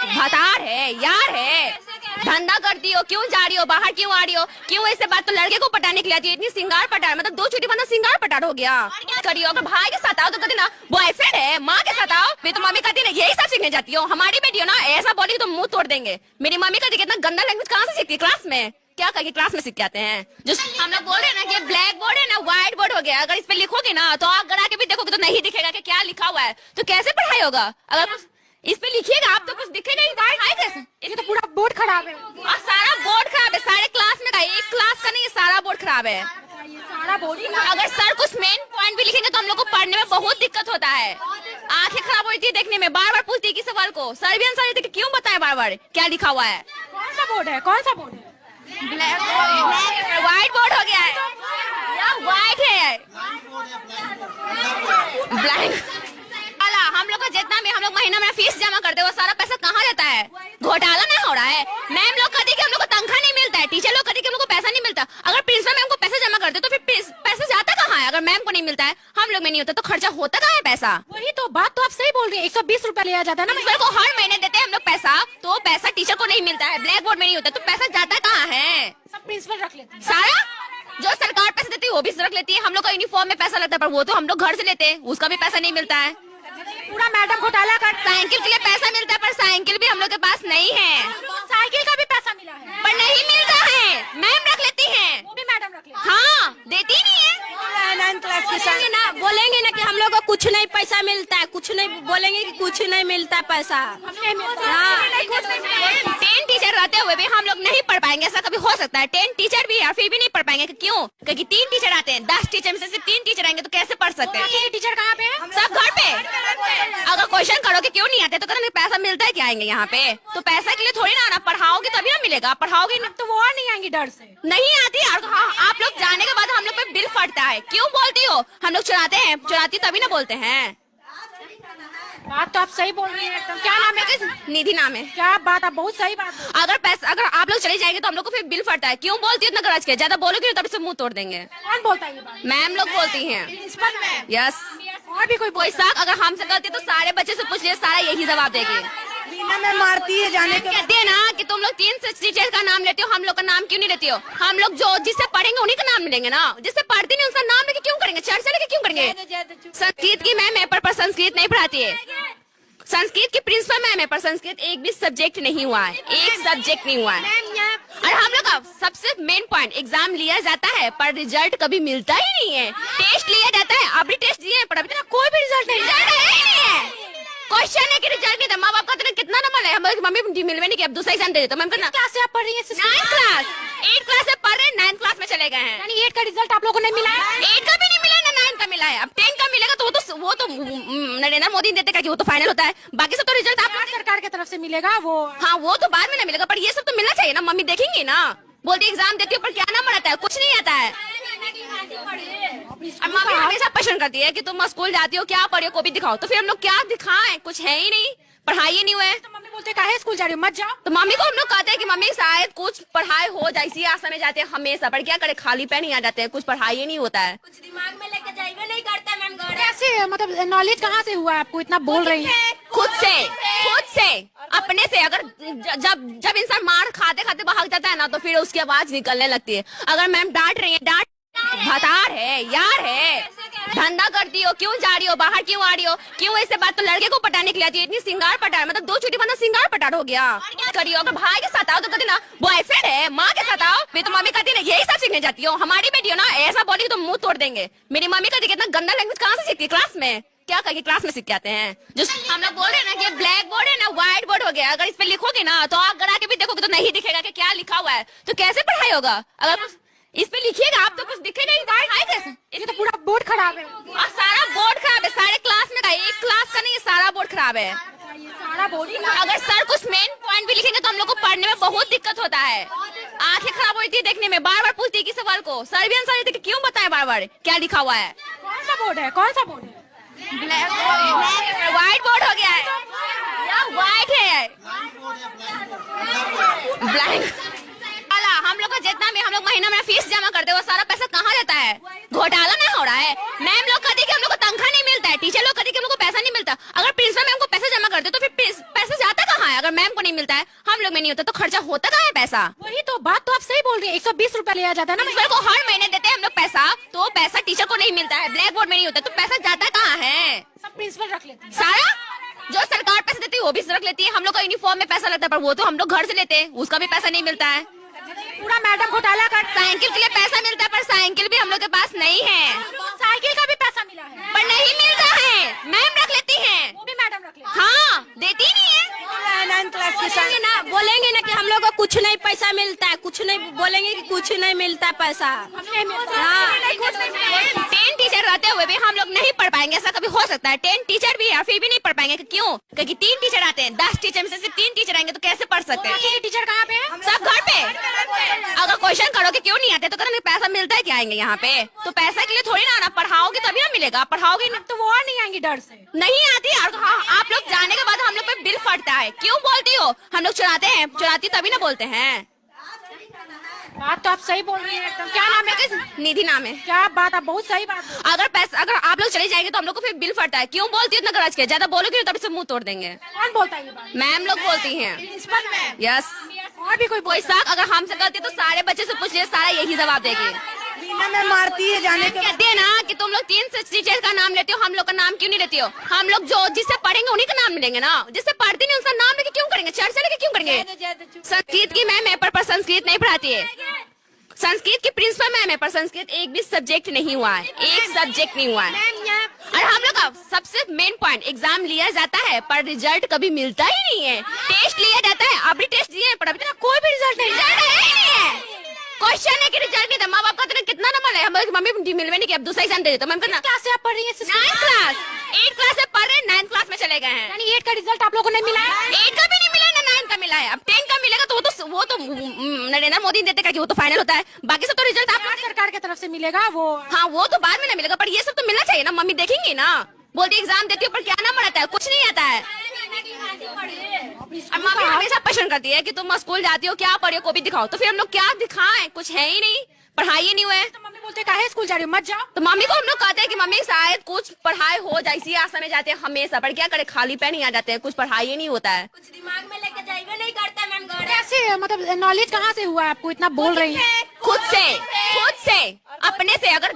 भतार है, यार है, धंधा करती हो, क्यों जा रही हो बाहर, क्यों आ रही हो, क्यों ऐसे बात तो लड़के को पटाने के लिए आती है, इतनी सिंगार पटार, मतलब 2 चुटी बना सिंगार पटार हो गया। करियो अगर भाई के साथ आओ तो कहती ना बॉयफ्रेंड है, माँ के साथ आओ फिर तो मम्मी कहती ना यही सब सीखने जाती हो। हमारी बेटी हो ना ऐसा बोली तो मुंह तोड़ देंगे। मेरी मम्मी कहती कितना गंदा लैंग्वेज कहाँ से सीखती है, क्लास में क्या करके क्लास में सीख के आते हैं। जो हम लोग बोल रहे हैं ना कि ब्लैक बोर्ड है ना व्हाइट बोर्ड हो गया, अगर इस पे लिखोगे ना तो आग गड़ा के भी देखोगे तो नहीं दिखेगा कि क्या लिखा हुआ है, तो कैसे पढ़ाई होगा। अगर इस पे लिखिएगा आप तो कुछ दिखेगा ही, पढ़ाई कैसे। ये तो पूरा बोर्ड खराब है और सारा बोर्ड खराब है, सारे क्लास में का एक क्लास का नहीं, सारा बोर्ड खराब है। सारा बोर्ड। अगर सर कुछ मेन पॉइंट भी लिखेंगे तो हम लोग को पढ़ने में बहुत दिक्कत होता है, आंखें खराब होती है देखने में, बार बार पूछती है कि सवाल को सर भी आंसर देते क्यों बताए बार बार क्या लिखा हुआ है। कौन सा बोर्ड है, कौन सा बोर्ड है। ब्लैक व्हाइट बोर्ड हो गया है, व्हाइट है ब्लैक। हम लोग का जितना भी हम लोग महीना में फीस जमा करते हैं वो सारा पैसा कहाँ जाता है, घोटाला नहीं हो रहा है। मैम लोग कहती है कि हम लोग को तनख्वाह नहीं मिलता है, टीचर लोग कहती है कि हम लोग को पैसा नहीं मिलता। अगर प्रिंसिपल मैम को पैसा जमा करते तो फिर पैसा जाता कहाँ है। अगर मैम को नहीं मिलता है, हम लोग में नहीं होता तो खर्चा होता कहाँ है पैसा। वही तो बात तो आप सही बोल रही है, 120 रुपया लिया जाता है ना। प्रिंसिपल को हर महीने देते हैं हम लोग पैसा, तो पैसा टीचर को नहीं मिलता है, ब्लैक बोर्ड में नहीं होता, तो पैसा जाता कहाँ है। सब प्रिंसिपल रख लेते हैं सारा जो सरकार पैसा देती है वो भी रख लेती है। हम लोग का यूनिफॉर्म में पैसा लगता है पर वो तो हम लोग घर से लेते हैं, उसका भी पैसा नहीं मिलता है। पूरा मैडम घोटाला कर। साइकिल के लिए पैसा मिलता है पर साइकिल भी हम लोग के पास नहीं है। साइकिल का भी पैसा मिला है पर नहीं मिलता है, मैम रख लेती है, वो भी मैडम रख लेती हाँ देती नहीं है। 9th क्लास की बोलेंगे ना कि हम लोग को कुछ नहीं पैसा मिलता है, कुछ नहीं बोलेंगे कि कुछ नहीं मिलता पैसा। हाँ 10 टीचर रहते हुए भी हम लोग नहीं पढ़ पाएंगे, ऐसा कभी हो सकता है। 10 टीचर भी है फिर भी नहीं पढ़ पाएंगे, क्यों, क्योंकि 3 टीचर आते हैं, 10 टीचर में से सिर्फ 3 टीचर आएंगे तो कैसे पढ़ सकते हैं। टीचर कहाँ पे है, सब घर पे। अगर क्वेश्चन करोगे क्यों नहीं आते तो कहते पैसा मिलता है क्या आएंगे यहाँ पे, तो पैसा के लिए थोड़ी ना आना, पढ़ाओगे तभी ना मिलेगा, पढ़ाओगे ना तो वो और नहीं आएंगी डर से। नहीं आती। आप लोग जाने के बाद हम लोग पे बिल फटता है, क्यों बोलती हो, हम लोग चुराते हैं, चुराती तभी ना बोलते हैं। बात तो आप सही बोल रही है एकदम। क्या नाम है, निधि नाम है। क्या बात, आप बहुत सही बात। अगर आप लोग चले जाएंगे तो हम लोग को फिर बिल फटता है, क्यों बोलती है इतना गरज के, ज्यादा बोलोगे तब से मुंह तोड़ देंगे। कौन बोलता है ये बात, मैम लोग बोलती हैं। Principal ma'am, yes. और भी कोई साख अगर हमसे गलती तो सारे बच्चे से पूछ लिए, सारा यही जवाब देंगे। में मारती है जाने के। कहते हैं ना कि तुम लोग 3 टीचर का नाम लेते हो, हम लोग का नाम क्यों नहीं लेती हो। हम लोग जो जिससे पढ़ेंगे उन्हीं का नाम लेंगे ना, जिससे पढ़ती नहीं उसका नाम लेके क्यों करेंगे, चर्चा लेके क्यों करेंगे। संस्कृत की मैम है पर संस्कृत नहीं पढ़ाती है, संस्कृत की प्रिंसिपल मैम है पर संस्कृत एक भी सब्जेक्ट नहीं हुआ है, एक सब्जेक्ट नहीं हुआ है। और हम लोग का सबसे मेन पॉइंट, एग्जाम लिया जाता है पर रिजल्ट कभी मिलता ही नहीं है। टेस्ट लिया जाता है, अभी टेस्ट दिए पर अभी तक कोई भी रिजल्ट नहीं है। क्वेश्चन है कि रिजल्ट नहीं था, माँ बाप का कितना नंबर है, हमारी मम्मी मिलवे नहीं कि अब दूसरा एग्जाम दे देता। मैम कहना क्लास से आप पढ़ रही हैं, 9th क्लास, 8 क्लास से पढ़ रहे, 9th क्लास में चले गए हैं। यानी 8 का रिजल्ट आप लोगों को नहीं मिला है। 8 का भी नहीं मिला ना 9 का मिला है, अब 10 का मिलेगा तो वो तो नरेंद्र मोदी देते का कि वो तो फाइनल होता है, बाकी सब तो रिजल्ट आप सरकार की तरफ से मिलेगा वो। हाँ वो तो बाद में ना मिलेगा, पर ये सब तो मिलना चाहिए ना। मम्मी देखेंगी ना, बोलती एग्जाम देती हो पर क्या नंबर आता है, कुछ नहीं आता है। और मम्मी हमेशा पसंद करती है कि तुम स्कूल जाती हो क्या पढ़ी हो, को भी दिखाओ, तो फिर हम लोग क्या दिखाएं, कुछ है ही नहीं, पढ़ाई ही नहीं हुआ है। तो मम्मी बोलते काहे स्कूल जा रही हो, मत जाओ। तो मम्मी को हम लोग कहते हैं कि मम्मी शायद कुछ पढ़ाई हो जाए, इसी आशा में जाते हैं हमेशा, पर क्या करे खाली पैन ही आ जाते हैं, कुछ पढ़ाई ही नहीं होता है, कुछ दिमाग में लेके जाइए नहीं करता मैम। कैसे मतलब नॉलेज कहाँ से हुआ आपको, इतना बोल रही है। खुद से अपने से। अगर जब इंसान मार खाते खाते भाग जाता है ना तो फिर उसकी आवाज निकलने लगती है। अगर मैम डांट रही है, डांट भतार है, यार है, धंधा करती हो, क्यों जा रही हो बाहर, क्यों आ रही हो, क्यों ऐसे बात तो लड़के को पटाने के लिए आती है, इतनी सिंगार पटार, मतलब 2 चुटी बना सिंगार पटार हो गया। करियो अगर भाई के साथ आओ तो कहती ना बॉयफ्रेंड है, माँ के साथ आओ फिर तो मम्मी कहती ना यही सब सीखने जाती हो। हमारी बेटी हो ना ऐसा बोली तो मुंह तोड़ देंगे। मेरी मम्मी कहती कितना गंदा लैंग्वेज कहाँ से सीखती है, क्लास में क्या करके क्लास में सीख के आते हैं। जो हम लोग बोल रहे हैं ना कि ब्लैक बोर्ड है ना व्हाइट बोर्ड हो गया, अगर इस पे लिखोगे ना तो आग गड़ा के भी देखोगे तो नहीं दिखेगा कि क्या लिखा हुआ है, तो कैसे पढ़ाई होगा। अगर इस पे लिखिएगा आप तो कुछ दिखेगा ही, पढ़ाई कैसे। ये तो पूरा बोर्ड खराब है और सारा बोर्ड खराब है, सारे क्लास में का एक क्लास का नहीं, सारा बोर्ड खराब है। सारा बोर्ड। अगर सर कुछ मेन पॉइंट भी लिखेंगे तो हम लोग को पढ़ने में बहुत दिक्कत होता है, आंखें खराब होती है देखने में, बार बार पूछती है कि सवाल को सर भी आंसर देते क्यों बताए बार बार क्या लिखा हुआ है। कौन सा बोर्ड है, कौन सा बोर्ड है। ब्लैक व्हाइट बोर्ड हो गया है, व्हाइट है ब्लैक। हम लोग का जितना भी हम लोग महीना में फीस जमा करते हैं वो सारा पैसा कहाँ जाता है, घोटाला नहीं हो रहा है। मैम लोग कहती है कि हम लोग को तनख्वाह नहीं मिलता है, टीचर लोग कहती है कि हम लोग को पैसा नहीं मिलता। अगर प्रिंसिपल मैम को पैसा जमा करते तो फिर पैसा जाता कहाँ है। है। अगर मैम को नहीं मिलता है, हम लोग में नहीं होता, तो खर्चा होता कहाँ है पैसा? वही तो बात तो आप सही बोल रही है। 120 रुपया लिया जाता है ना। प्रिंसिपल को हर महीने देते हैं हम लोग पैसा, तो पैसा टीचर को नहीं मिलता है, ब्लैक बोर्ड में नहीं होता, तो पैसा जाता कहाँ है? सब प्रिंसिपल रख लेते हैं। सारा जो सरकार पैसे देती है वो भी रख लेती है। हम लोग का यूनिफॉर्म में पैसा लगता है, पर वो तो हम लोग घर से लेते हैं, उसका भी पैसा नहीं मिलता है। पूरा मैडम घोटाला कर। साइकिल के लिए पैसा मिलता है, पर साइकिल भी हम लोग के पास नहीं है। साइकिल का भी पैसा मिला है पर नहीं मिलता है, मैम रख लेती है। वो भी मैडम रख लेती हाँ, देती नहीं है। 9th क्लास के बोलेंगे ना कि हम लोग को कुछ नहीं पैसा मिलता है, कुछ नहीं बोलेंगे कि कुछ नहीं मिलता पैसा। हाँ, 10 टीचर रहते हुए भी हम लोग नहीं पढ़ पाएंगे, ऐसा कभी हो सकता है? 10 टीचर भी है फिर भी नहीं पढ़ पाएंगे, क्यों? क्योंकि 3 टीचर आते हैं, 10 टीचर में से सिर्फ 3 टीचर आएंगे, तो कैसे पढ़ सकते हैं? है। टीचर कहाँ पे है? सब घर पे। अगर क्वेश्चन करोगे क्यों नहीं आते, तो कहते पैसा मिलता है क्या आएंगे यहाँ पे? तो पैसा के लिए थोड़ी ना आना, पढ़ाओगे तभी ना मिलेगा, पढ़ाओगे ना तो वो और नहीं आएंगी डर से। नहीं आती। और हाँ, आप लोग जाने के बाद हम लोग पे बिल फटता है, क्यों बोलती हो? हम लोग चुराते हैं, चुराती तभी ना बोलते हैं। बात तो आप सही बोल रही है एकदम। क्या नाम है? निधि नाम है। क्या बात, आप बहुत सही बात बोल। अगर आप लोग चले जाएंगे तो हम लोग को फिर बिल फटता है, क्यों बोलती हो इतना गरज के? ज्यादा बोलोगे तभी से मुंह तोड़ देंगे। कौन बोलता है ये बात? मैम लोग बोलती हैं। Principal ma'am. यस। और भी कोई साख अगर हमसे गलती तो सारे बच्चे से पूछ लिए, सारा यही जवाब देगी। में मारती है जाने के। कहते हैं ना कि तुम लोग 3 टीचर का नाम लेते हो, हम लोग का नाम क्यों नहीं लेती हो? हम लोग जो जिससे पढ़ेंगे उन्हीं का नाम मिलेंगे ना, जिससे पढ़ते नहीं उसका नाम लेके क्यों करेंगे, चर्चा लेके क्यों करेंगे? संस्कृत की मैम है पर संस्कृत नहीं पढ़ाती है। संस्कृत की प्रिंसिपल मैम है, पर संस्कृत एक भी सब्जेक्ट नहीं हुआ है, एक सब्जेक्ट नहीं हुआ है। और हम लोग का सबसे मेन पॉइंट, एग्जाम लिया जाता है पर रिजल्ट कभी मिलता ही नहीं है। टेस्ट लिया जाता है, अभी टेस्ट दिए पर अभी तक कोई भी रिजल्ट नहीं है। क्वेश्चन है कि रिजल्ट नहीं था, माँ बाप का तो कितना नंबर है? हमारी मम्मी मिलवे नहीं कि अब दूसरा एग्जाम दे देते। मैम कहना क्लास से आप पढ़ रही है? 9th क्लास, 8 क्लास से पढ़ रहे, 9th क्लास में चले गए हैं। यानी 8 का रिजल्ट आप लोगों को नहीं मिला है? 8 का भी नहीं मिला ना 9 का मिला है। अब 10 का मिलेगा तो वो तो नरेंद्र मोदी देते का कि वो तो फाइनल होता है, बाकी सब तो रिजल्ट आप सरकार की तरफ से मिलेगा वो। हाँ, वो तो बाद में ना मिलेगा, पर ये सब तो मिलना चाहिए ना। मम्मी देखेंगी ना, बोलती एग्जाम देती हो पर क्या नाम आता है, कुछ नहीं आता है। और मम्मी हमेशा पसंद करती है कि तुम स्कूल जाती हो, क्या पढ़ी हो, को भी दिखाओ। तो फिर हम लोग क्या दिखाएं? कुछ है ही नहीं, पढ़ाई ही नहीं हुआ है। तो मम्मी बोलते काहे स्कूल जा रही हो, मत जाओ। तो मम्मी को हम लोग कहते हैं कि मम्मी शायद कुछ पढ़ाई हो जाए, इसी आशा में जाते हैं हमेशा, पर क्या करे, खाली पैन ही आ जाते हैं, कुछ पढ़ाई ही नहीं होता है। कुछ दिमाग में लेके जाइए नहीं करता मैम घर। कैसे, मतलब नॉलेज कहाँ से हुआ आपको, इतना बोल रही है? खुद से अपने से। अगर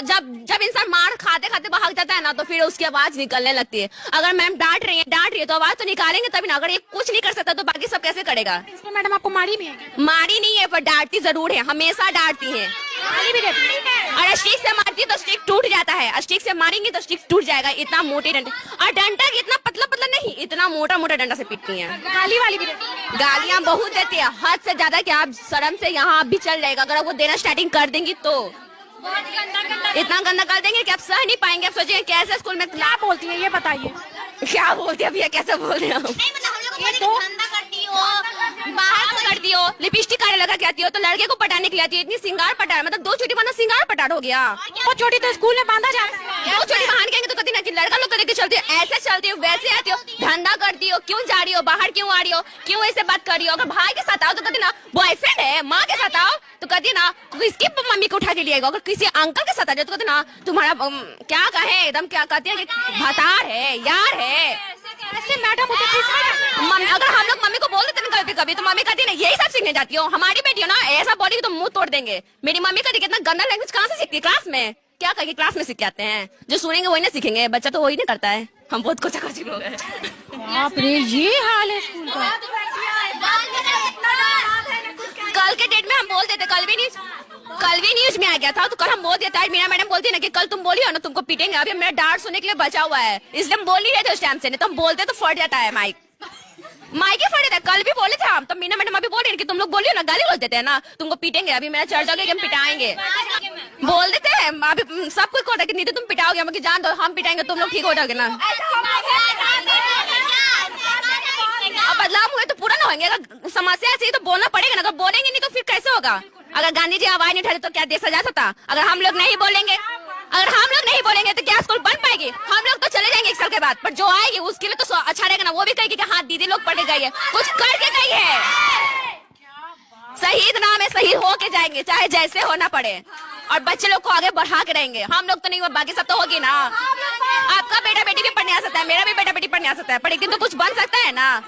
जब इंसान मार खाते खाते भाग जाता है ना, तो फिर उसकी आवाज निकलने लगती है। अगर मैम डांट रही है तो आवाज तो निकालेंगे तभी ना। अगर ये कुछ नहीं कर सकता तो बाकी सब कैसे करेगा? प्रिंसिपल मैडम आपको मारी भी है? मारी नहीं है, पर डांटती जरूर है, हमेशा डांटती है। गाली भी देती है? और स्टिक से मारती है तो स्टिक टूट जाता है, स्टिक से मारेंगे तो स्टिक टूट जाएगा, इतना मोटे डंडे। और डंडा इतना पतला पतला नहीं, इतना मोटा मोटा डंडा से पीटती है। गाली वाली भी देती है? गालियां बहुत देती है, हद से ज्यादा कि आप शर्म से यहाँ अब भी चल जाएगा। अगर वो देना स्टार्टिंग कर देंगी तो इतना गंदा कर देंगे कि आप सह नहीं पाएंगे। आप सोचिए कैसे स्कूल में क्या बोलती है ये बताइए। क्या बोलते हैं भैया, कैसे बोल रहे हो? बाहर करती हो, लिपस्टिक काले लगा के आती हो, तो लड़के को पटाने के लिए आती है, इतनी सिंगार पटार, मतलब 2 चोटी बना सिंगार पटार हो गया। वो छोटी तो स्कूल में बांधा जा रहा है। 2 चोटी बाहर कहेंगे तो कहती ना कि लड़का लोग तो लेके चलती हो, ऐसे चलती हो, वैसे आती हो, धंधा करती हो, क्यों जा रही हो, बाहर क्यों आ रही हो, क्यों ऐसे बात कर रही हो? अगर भाई के साथ आओ तो कहती ना बॉयफ्रेंड है, माँ के साथ आओ तो कहती ना इसकी मम्मी को उठा के लिए आएगा। अगर किसी अंकल के साथ आ जाओ तो कहती ना तुम्हारा क्या कहे, एकदम क्या कहती है कि भतार है, यार है। ऐसे मैडम होते अगर हम लोग मम्मी को बोल देते ना कभी कभी, तो मम्मी कहती ना यही सब सीखने जाती हो, हमारी बेटी हो ना ऐसा बोलेगी तो मुंह तोड़ देंगे। मेरी मम्मी कहती कितना गंदा लैंग्वेज कहाँ से सीखती है, क्लास में? क्या कहेगी, क्लास में सीख के आते हैं, जो सुनेंगे वही ना सीखेंगे, बच्चा तो वही नहीं करता है। हम बहुत कुछ कर चुके हो गए। बाप रे, ये हाल है स्कूल का। कल के डेट में हम बोल देते, कल भी न्यूज में आ गया था, तो कल हम बोल देते। आज मीना मैडम बोलती है ना कि कल तुम बोली हो ना तुमको पीटेंगे, अभी मेरा डांट सुनने के लिए बचा हुआ है, इसलिए हम बोल नहीं रहे थे उस टाइम से, नहीं तो हम बोलते तो फट जाता है माइक ही फट जाता है। कल भी बोले थे हम, तो मीना मैडम अभी बोल रही है कि तुम लोग बोलियो ना, गाली बोल देते हैं ना, तुमको पीटेंगे, अभी मेरा चर्चा होगा कि हम पिटाएंगे, बोल देते हैं। अभी सब कुछ होता है कि नहीं तो तुम पिटाओगे, हम जान दो हम पिटाएंगे, तुम लोग ठीक हो जाओगे ना। अब बदलाव हुए तो पूरा ना होंगे, अगर समस्या ऐसी तो बोलना पड़ेगा ना, अगर बोलेंगे नहीं तो फिर कैसे होगा? अगर गांधी जी आवाज नहीं उठाते तो क्या देश सजा सकता? अगर हम लोग नहीं बोलेंगे तो क्या स्कूल बन पाएगी? हम लोग तो चले जाएंगे 1 साल के बाद, पर जो आएगी उसके लिए तो अच्छा रहेगा ना, वो भी कहेगी कि हाँ दीदी लोग पढ़े गई है, कुछ करके गई है। शहीद नाम है, शहीद होके जाएंगे चाहे जैसे होना पड़े, और बच्चे लोग को आगे बढ़ा के रहेंगे। हम लोग तो नहीं, बाकी सब तो होगी ना। आपका बेटा बेटी भी पढ़ने आ सकता है, मेरा भी बेटा बेटी पढ़ने आ सकता है, पर एक दिन तो कुछ बन सकता है ना।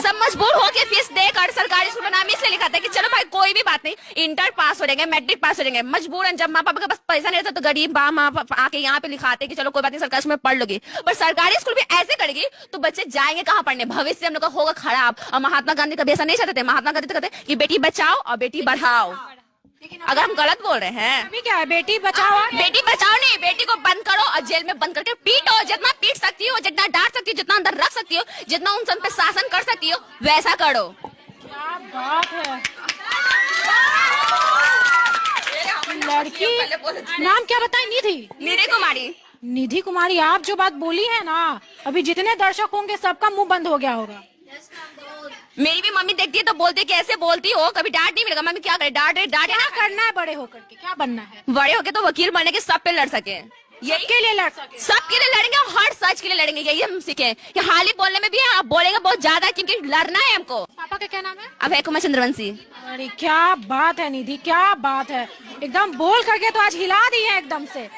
सब मजबूर होके फीस देकर सरकारी स्कूल में नाम इसलिए लिखा था कि चलो भाई कोई भी बात नहीं, इंटर पास हो जाएंगे, मैट्रिक पास हो जाएंगे। मजबूरन जब माँ पापा के पास पैसा नहीं रहता तो गरीब माँ पापा आके यहाँ पे लिखाते कि चलो कोई बात नहीं सरकारी स्कूल में पढ़ लोगी। पर सरकारी स्कूल भी ऐसे करेगी तो बच्चे जाएंगे कहाँ पढ़ने, भविष्य हम लोग का होगा खराब। और महात्मा गांधी कभी ऐसा नहीं चाहते थे। महात्मा गांधी तो कहते कि बेटी बचाओ और बेटी बढ़ाओ। अगर हम गलत बोल रहे हैं, अभी क्या है, बेटी बचाओ बेटी बचाओ नहीं, बेटी को बंद करो और जेल में बंद करके पीटो। जितना पीट सकती हो, जितना डांट सकती हो, जितना अंदर रख सकती हो, जितना उन सब पे शासन कर सकती हो, वैसा करो। क्या बात है। लड़की नाम क्या बताए? निधि। निधि कुमारी। निधि कुमारी, आप जो बात बोली है ना, अभी जितने दर्शक होंगे सबका मुंह बंद हो गया होगा। मेरी भी मम्मी देखती है तो बोलती है कि ऐसे बोलती हो, कभी डांट नहीं मिलेगा। मम्मी क्या करे, डांट क्या करना है बड़े होकर के, क्या बनना है? बड़े होके तो वकील बनने के सब पे लड़ सके, यही के लिए लड़ सके, सबके लिए लड़ेंगे और हर सच के लिए लड़ेंगे। यही हम सीखे कि हाल ही बोलने में भी आप बोलेंगे बहुत ज्यादा, क्योंकि लड़ना है हमको। पापा का क्या नाम है? अभय कुमार चंद्रवंशी। अरे क्या बात है निधि, क्या बात है, एकदम बोल करके तो आज हिला दी है एकदम से।